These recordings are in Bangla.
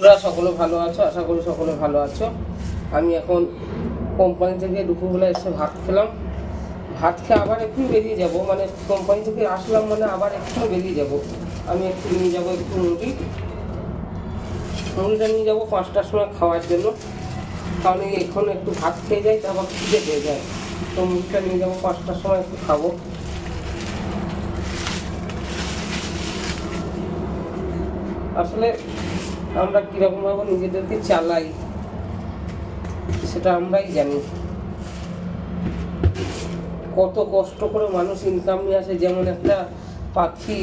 বন্ধুরা সকলে ভালো আছো, আশা করি সকলে ভালো আছো। আমি এখন কোম্পানি থেকে দুপুরবেলা এসে ভাত খেলাম। ভাত খেয়ে আবার একটু বেরিয়ে যাব, মানে কোম্পানি থেকে আসলাম মানে আবার একটু বেরিয়ে যাব। আমি একটু নিয়ে যাবো একটু মুড়িটা নিয়ে যাবো 5টার সময় খাওয়ার জন্য, কারণ এখন একটু ভাত খেয়ে যাই তারপর খিদে পেয়ে যায়। তো মুড়িটা নিয়ে যাবো 5টার সময় একটু খাবো। আসলে আমরা কীরকমভাবে নিজেদেরকে চালাই সেটা আমরাই জানি। কত কষ্ট করে মানুষ ইনকাম নিয়ে আসে, যেমন একটা পাখি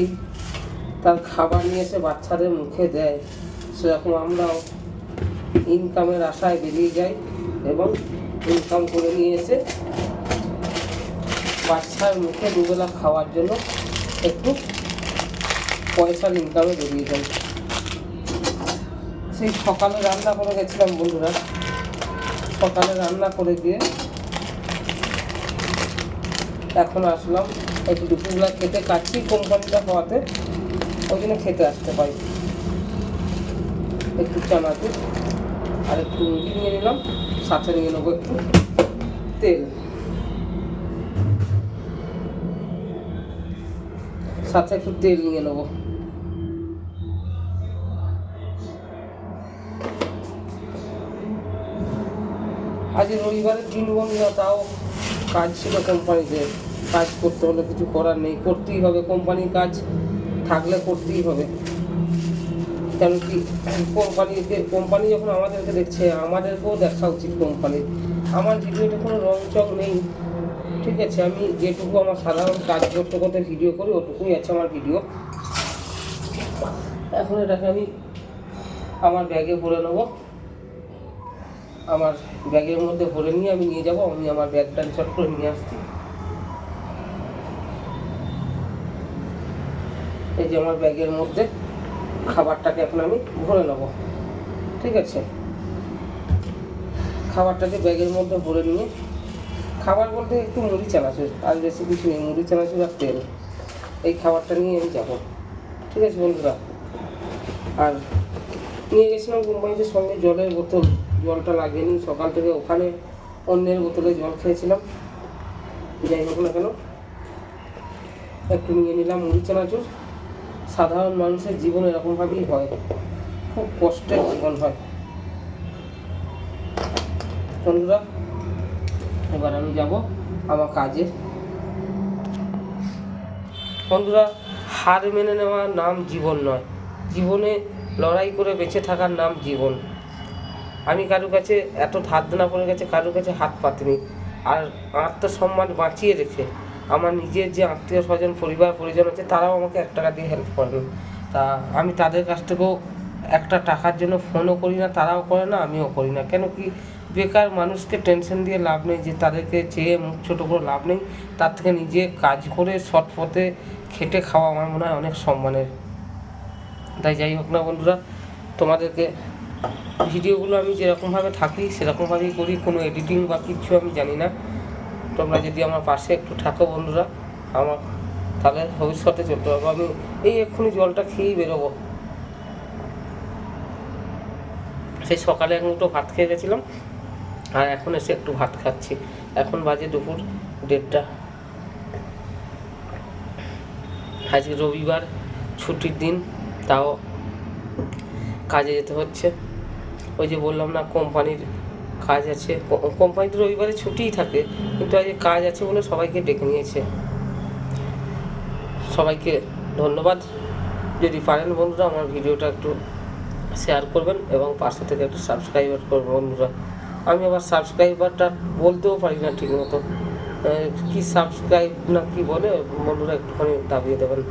তার খাবার নিয়ে এসে বাচ্চাদের মুখে দেয়, সেরকম আমরাও ইনকামের আশায় বেরিয়ে যাই এবং ইনকাম করে নিয়ে এসে বাচ্চার মুখে দুবেলা খাওয়ার জন্য একটু পয়সার ইনকামে বেরিয়ে যাই। সেই সকালে রান্না করে গেছিলাম বন্ধুরা, সকালে রান্না করে দিয়ে এখন আসলাম একটু দুপুরবেলা খেতে কাটছি কোম্পানিটা হওয়াতে, ওই জন্য খেতে আসতে পারি। একটু চানাচুর আর একটু মুড়ি নিয়ে নিলাম, সাথে নিয়ে নেবো একটু তেল, সাথে একটু তেল নিয়ে নেবো। আজ রবিবারের দিন বন্ধুরা, তাও কাজ ছিল কোম্পানিতে, কাজ করতে হলে কিছু করার নেই, করতেই হবে। কোম্পানির কাজ থাকলে করতেই হবে, কেন কি কোম্পানি যখন আমাদেরকে দেখছে আমাদেরকেও দেখা উচিত কোম্পানির। আমার ভিডিওতে কোনো রং চং নেই, ঠিক আছে? আমি যেটুকু আমার সাধারণ কাজ করতে করতে ভিডিও করি ওটুকুই আছে আমার ভিডিও। এখন এটাকে আমি আমার ব্যাগে ভরে নেবো, আমার ব্যাগের মধ্যে ভরে নিয়ে আমি নিয়ে যাবো। আমি আমার ব্যাগটা চট করে নিয়ে আসছি। এই যে আমার ব্যাগের মধ্যে খাবারটাকে এখন আমি ভরে নেবো, ঠিক আছে? খাবারটাকে ব্যাগের মধ্যে ভরে নিয়ে, খাবার বলতে একটু মুড়ি চানাচুর, আর বেশি কিছু নেই, মুড়ি চানাচুর আর তেল, এই খাবারটা নিয়ে আমি যাবো, ঠিক আছে বন্ধুরা? আর নিয়ে গেছিলাম কোম্পানিতে সঙ্গে জলের বোতল, জলটা লাগেনি, সকাল থেকে ওখানে অন্যের বোতলে জল খেয়েছিলাম। যাই হোক না কেন, একটু নিয়ে নিলাম মুড়ি চানাচুর। সাধারণ মানুষের জীবন এরকমভাবেই হয়, খুব কষ্টের জীবন হয় বন্ধুরা। এবার আমি যাব আমার কাজে। বন্ধুরা, হার মেনে নেওয়ার নাম জীবন নয়, জীবনে লড়াই করে বেঁচে থাকার নাম জীবন। আমি কারো কাছে এত ধার দেনা করে গেছে, কারো কাছে হাত পাতিনি। আর আত্মসম্মান বাঁচিয়ে রেখে আমার নিজের যে আত্মীয় স্বজন পরিবার পরিজন আছে, তারাও আমাকে 1 টাকা দিয়ে হেল্প করেন। তা আমি তাদের কাছ থেকেও একটা টাকার জন্য ফোনও করি না, তারাও করে না, আমিও করি না। কেন কি, বেকার মানুষকে টেনশন দিয়ে লাভ নেই, যে তাদেরকে চেয়ে মুখ ছোটো করে লাভ নেই। তার থেকে নিজে কাজ করে সৎ পথে খেটে খাওয়া আমার মনে হয় অনেক সম্মানের। তাই যাই হোক না বন্ধুরা, তোমাদেরকে ভিডিওগুলো আমি যেরকমভাবে থাকি সেরকমভাবেই করি, কোনো এডিটিং বা কিচ্ছু আমি জানি না। তোমরা যদি আমার পাশে একটু থাকো বন্ধুরা, আমার তাহলে ভবিষ্যতে চলতে পারবো। আমি এই এক্ষুনি জলটা খেয়েই বেরোবো। সেই সকালে এক মুঠো ভাত খেয়ে গেছিলাম, আর এখন এসে একটু ভাত খাচ্ছি। এখন বাজে দুপুর 1:30। আজকে রবিবার, ছুটির দিন, তাও কাজে যেতে হচ্ছে। ওই যে বললাম না, কোম্পানির কাজ আছে। কোম্পানিতে রবিবারে ছুটিই থাকে, কিন্তু আজকে কাজ আছে বলে সবাইকে ডেকে নিয়েছে। সবাইকে ধন্যবাদ। যদি পারেন বন্ধুরা আমার ভিডিওটা একটু শেয়ার করবেন এবং পাশে থেকে একটু সাবস্ক্রাইবার করবেন বন্ধুরা। আমি আবার সাবস্ক্রাইবারটা বলতেও পারি না ঠিক মতো, কি সাবস্ক্রাইব না কি বলে বন্ধুরা, একটুখানি দাবিয়ে দেবেন।